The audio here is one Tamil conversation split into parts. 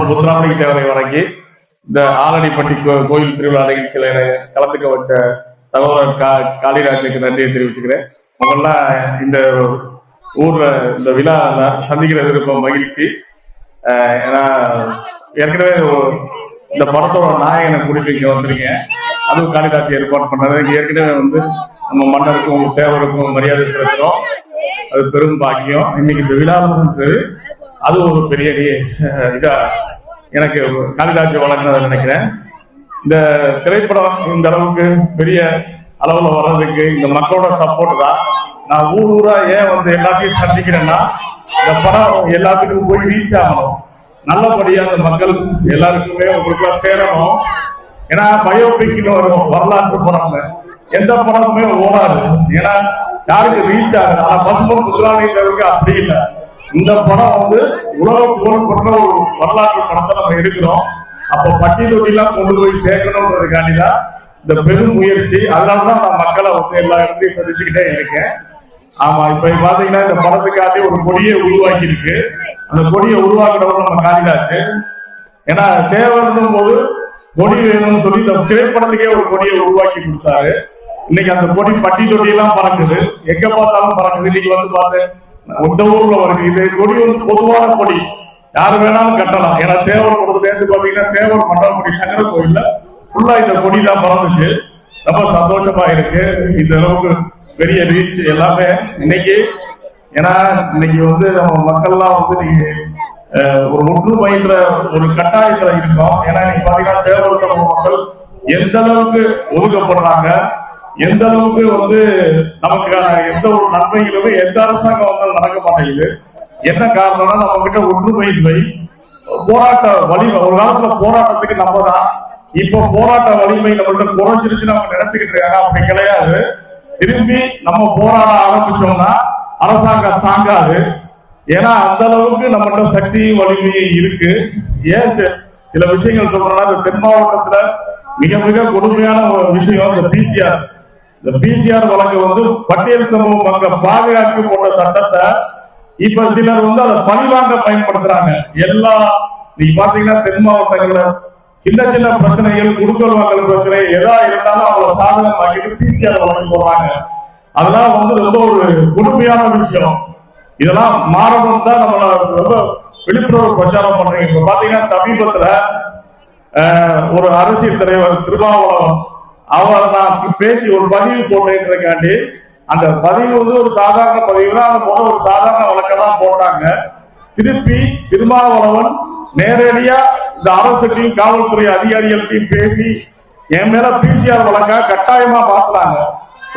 முத்துராமலிங்க தேவரை வணங்கி இந்த ஆலடிப்பட்டி கோயில் திருவிழா நிகழ்ச்சியில கலந்துக்க வச்ச சகோதரர் காளிராஜுக்கு நன்றியை தெரிவிச்சுக்கிறேன். முதல்ல இந்த ஊர்ல இந்த விழா சந்திக்கிறது ரொம்ப மகிழ்ச்சி. ஏன்னா ஏற்கனவே இந்த படத்தோட நாயகனை கூட்டிட்டு இங்க வந்திருக்கேன். அதுவும் காளிராஜ் ஏற்பாடு பண்ணது. ஏற்கனவே நம்ம மன்னருக்கும் தேவருக்கும் மரியாதை செலுத்துறோம். அது பெரும் பாக்கியம். இன்னைக்கு இந்த விழா அது ஒரு பெரிய இதா எனக்கு காளிராஜ் வளர்ந்ததை நினைக்கிறேன். இந்த திரைப்படம் இந்த அளவுக்கு பெரிய அளவுல வர்றதுக்கு இந்த மக்களோட சப்போர்ட் தான். நான் ஊரா ஏன் எல்லாத்தையும் சந்திக்கிறேன்னா, இந்த படம் எல்லாத்துக்கும் போய் ரீச் ஆகணும், நல்லபடியா அந்த மக்கள் எல்லாருக்குமே உங்களுக்கு சேரணும். ஏன்னா பயோபிக்னு வரும், வரலாற்று படம், எந்த படமுமே ஓடாது. ஏன்னா யாருக்கு ரீச் ஆகுது. ஆனா பசுமன் முத்துராமலிங்க அப்படி இல்லை. இந்த படம் உலக புகழ்பெற்ற ஒரு வரலாற்று படத்தை நம்ம எடுக்கிறோம். அப்ப பட்டி தொட்டிலாம் கொண்டு போய் சேர்க்கணும்ன்றதுக்காண்டிதான் இந்த பெரும் முயற்சி. அதனாலதான் நான் மக்களை எல்லா இடத்தையும் சந்திச்சுக்கிட்டே இருக்கேன். ஆமா, இப்ப பாத்தீங்கன்னா இந்த படத்துக்காண்டி ஒரு கொடியை உருவாக்கி இருக்கு. அந்த கொடியை உருவாக்குறவங்க நம்ம காளிராஜ். ஏன்னா தேவைன்னும் போது கொடி வேணும்னு சொல்லி இந்த திரைப்படத்துக்கே ஒரு கொடியை உருவாக்கி கொடுத்தாரு. இன்னைக்கு அந்த கொடி பட்டி தொட்டியெல்லாம் பறக்குது, எங்க பார்த்தாலும் பறக்குது. இன்னைக்கு பார்த்தேன் இந்த ஊர்ல வருது. இது கொடி பொதுவான கொடி, யாரு வேணாலும் கட்டலாம். ஏன்னா தேவர் கொடுத்துலேருந்து பாத்தீங்கன்னா தேவர் மண்டபப்படி சங்கர கோயில்ல ஃபுல்லா இந்த கொடி தான் பறந்துச்சு. ரொம்ப சந்தோஷமா இருக்கு. இந்த அளவுக்கு பெரிய ரீச் எல்லாமே இன்னைக்கு. ஏன்னா இன்னைக்கு நம்ம மக்கள்லாம் நீங்க ஒரு ஒற்றுமைன்ற ஒரு கட்டாயத்துல இருக்கோம். ஏன்னா இன்னைக்கு பாத்தீங்கன்னா தேவர் சமூக மக்கள் எந்த அளவுக்கு ஒதுக்கப்படுறாங்க, எந்த அளவுக்கு நமக்கான எந்த ஒரு நன்மைகளுமே எந்த அரசாங்கம் நடக்க மாட்டேங்குது. என்ன காரணம்னா நம்ம கிட்ட ஒற்றுமையின்மை, போராட்ட வலிமை. ஒரு காலத்துல போராட்டத்துக்கு நம்ம தான், இப்ப போராட்ட வலிமை நம்மள்ட்ட குறைஞ்சிருச்சு நம்ம நினைச்சுக்கிட்டு இருக்காங்க. அப்படி கிடையாது. திரும்பி நம்ம போராட ஆரம்பிச்சோம்னா அரசாங்கம் தாங்காது. ஏன்னா அந்த அளவுக்கு நம்மகிட்ட சக்தியும் வலிமையும் இருக்கு. ஏன் சில விஷயங்கள் சொல்றோம்னா, இந்த தென் மாவட்டத்துல மிக மிக கொடுமையான ஒரு விஷயம் இந்த பிசிஆர். இந்த பிசிஆர் வழக்கு பட்டியல் சமூக மக்கள் பாதுகாப்பு போன்ற சட்டத்தை இப்ப சிலர் அதை பழிவாங்க பயன்படுத்துறாங்க. நீங்க பாத்தீங்கன்னா தென் மாவட்டங்கள்ல சின்ன சின்ன பிரச்சனைகள், குடுக்கல் வாங்கல் பிரச்சனை எதா இருந்தாலும் அவங்கள சாதகமாக்கிட்டு பிசிஆர் வழக்கு போடுறாங்க. அதெல்லாம் ரொம்ப ஒரு கொடுமையான விஷயம். இதெல்லாம் மாறணும் தான் நம்ம ரொம்ப விழிப்புணர்வு பிரச்சாரம் பண்றீங்க. இப்ப பாத்தீங்கன்னா சமீபத்துல ஒரு அரசியல் தலைவர் திருமாவளவன் அவரை நான் பேசி ஒரு பதிவு போட்டேன்றதுக்காண்டி, அந்த பதிவு ஒரு சாதாரண பதிவு தான். அந்த முதல் ஒரு சாதாரண வழக்க தான் போட்டாங்க. திருப்பி திருமாவளவன் நேரடியா இந்த அரசுலையும் காவல்துறை அதிகாரிகள்டையும் பேசி என் மேல பிசிஆர் வழக்கா கட்டாயமா மாத்துறாங்க.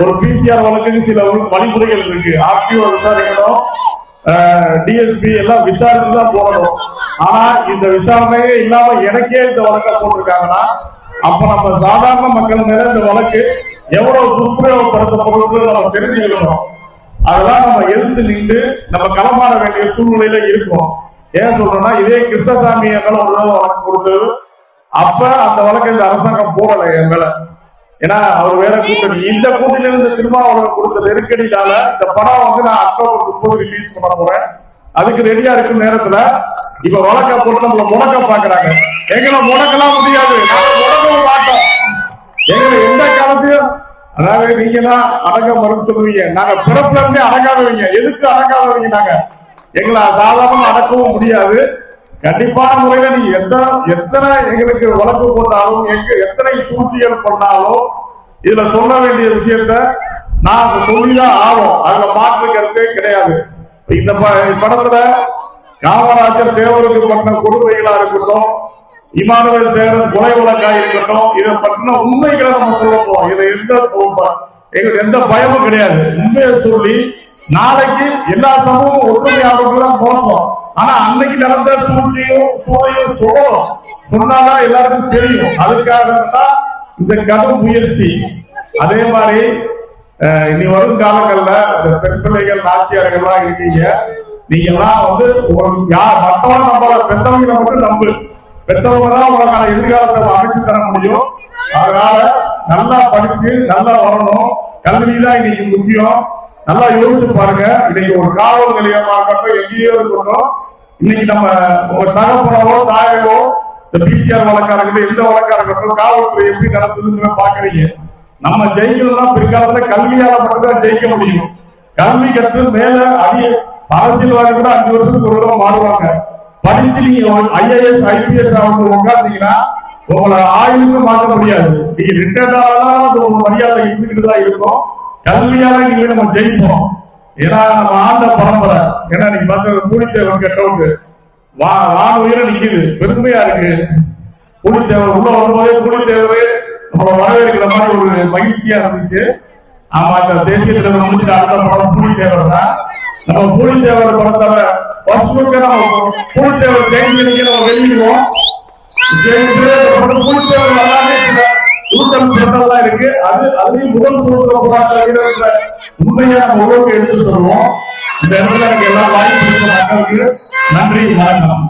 ஒரு பிசிஆர் வழக்குக்கு சில வழிமுறைகள் இருக்கு. ஆர்டிஓ விசாரிக்கணும், டிஎஸ்பி எல்லாம் விசாரிச்சுதான் போடணும். ஆனா இந்த விசாரணையே இல்லாம எனக்கே இந்த வழக்கை போட்டிருக்காங்கன்னா, அப்ப நம்ம சாதாரண மக்கள் மேல இந்த வழக்கு எவ்வளவு துஷ்பிரயோகப்படுத்தப்படுறது நம்ம தெரிஞ்சுக்கணும். அதெல்லாம் நம்ம எதிர்த்து நின்று நம்ம களமாற வேண்டிய சூழ்நிலையில இருக்கும். ஏன் சொல்றோம்னா, இதே கிருஷ்ணசாமி என் மேல ஒரு வழக்கு கொடுத்தது, அப்ப அந்த வழக்கு இந்த அரசாங்கம் போடல என் மேல. ஏன்னா அவர் வேற கூட்டணி. இந்த கூட்டணியிலிருந்து திருமாவளவன் கொடுத்த நெருக்கடினால இந்த படம் நான் அக்டோபர் 30 ரிலீஸ் பண்ண போறேன். அதுக்கு ரெடியா இருக்கும் நேரத்துல இப்ப வழக்க போட்டு நம்மள முடக்க பாக்குறாங்க. எங்களை முடக்கலாம் முடியாது, முடக்கவும் மாட்டோம். எங்களை எந்த காலத்தையும், அதாவது நீங்க தான் அடங்க மறுன்னு சொல்லுவீங்க, நாங்க பிறப்புல இருந்தே அடங்காதவங்க. எதுக்கு அடங்காதவங்க? நாங்க எங்களை சாதாரணமா அடக்கவும் முடியாது. கண்டிப்பான முறையில நீ எத்தனை எங்களுக்கு வழக்கு போட்டாலும், எத்தனை சூழ்ச்சிகள் பண்ணாலும், இதுல சொல்ல வேண்டிய விஷயத்த நான் சொல்லிதான் ஆகும். அதுல மாற்று கருத்தே கிடையாது. இந்த படத்துல காமராஜர் தேவருக்கு பண்ண கொடுமைகளா இருக்கட்டும், இமானுவேல் சேகரன் கொலை வழக்கா இருக்கட்டும், இதை பற்றின உண்மைகளை நம்ம சொல்ல போறோம். இதை எங்களுக்கு எந்த பயமும் கிடையாது. உண்மையை சொல்லி நாளைக்கு எல்லா சமூகமும் ஒற்றுமையாளர்களாம் போறோம். ஆனா அன்னைக்கு நடந்த சூழ்ச்சியும் சூழையும் சொல்லணும், சொன்னாதான் எல்லாருக்கும் தெரியும். அதுக்காக தான் இந்த கடும் முயற்சி. அதே மாதிரி இனி வரும் காலங்கள்ல இந்த பெண் பிள்ளைகள் நாச்சியார்கள்லாம் இருக்கீங்க. நீங்க எல்லாம் யார் மற்றவங்க நம்மள பெற்றவங்களை மட்டும் நம்பு. பெற்றவங்க தான் உங்களுக்கான எதிர்காலத்தை அமைச்சு தர முடியும். அதனால நல்லா படிச்சு நல்லா வரணும். கல்விதான் இன்னைக்கு முக்கியம். நல்லா யோசிச்சு பாருங்க. இன்னைக்கு ஒரு காவல் நிலையமாகட்டும், எங்கேயோ இருக்கட்டும், இன்னைக்கு நம்ம உங்க தகப்பனவோ தாயவோ இந்த பிசிஆர் வழக்கா இருக்கட்டும், எந்த வழக்கா இருக்கட்டும், காவல்துறை எப்படி நடத்துதுன்னு பாக்குறீங்க. நம்ம ஜெயிக்கணும்னா பிற்காலத்துல கல்வியால மட்டும்தான் ஜெயிக்க முடியும். கல்வி கற்று மேல அரசியல்வாதி கூட 5 வருஷத்துக்கு ஒரு தடவை மாறுவாங்க. படிச்சு நீங்க IAS IPS உட்கார்ந்தீங்கன்னா உங்களை ஆயுளுக்கு மாற்ற முடியாது. நீங்க ரிட்டையர்ட் ஆனாலும் உங்க மரியாதை இருந்துகிட்டு தான் இருக்கும். கல்வியால நீங்க நம்ம ஜெயிப்போம். ஏன்னா நம்ம ஆண்ட பரம்பரை. ஏன்னா நீங்க பார்த்த பூலித்தேவர் கட்டவுட்டு வானுயிர நிக்குது, பெருமையா இருக்கு. பூலித்தேவர் உள்ள வரும்போதே பூலித்தேவர் நம்மளை வரவேற்கிற மாதிரி ஒரு மகிழ்ச்சியா இருந்துச்சு. ஆமா, இந்த தேசிய தலைவர் முடிச்சு அடுத்த படம் பூலித்தேவர் தான். நம்ம பூலித்தேவர் படத்தோட ஃபர்ஸ்ட் லுக்கை நம்ம பூலித்தேவர் தேசிய நம்ம வெளியிடுவோம். பூலித்தேவர் வரலாறு இருக்கு. அதுலயும் முதல் சுதந்திர போராட்ட வீரர் உண்மையா நம்ம உலகத்தை எடுத்து சொல்லுவோம். இந்த இடத்துல எனக்கு எல்லாம் வாய்ப்பு மக்களுக்கு நன்றி, வணக்கம்.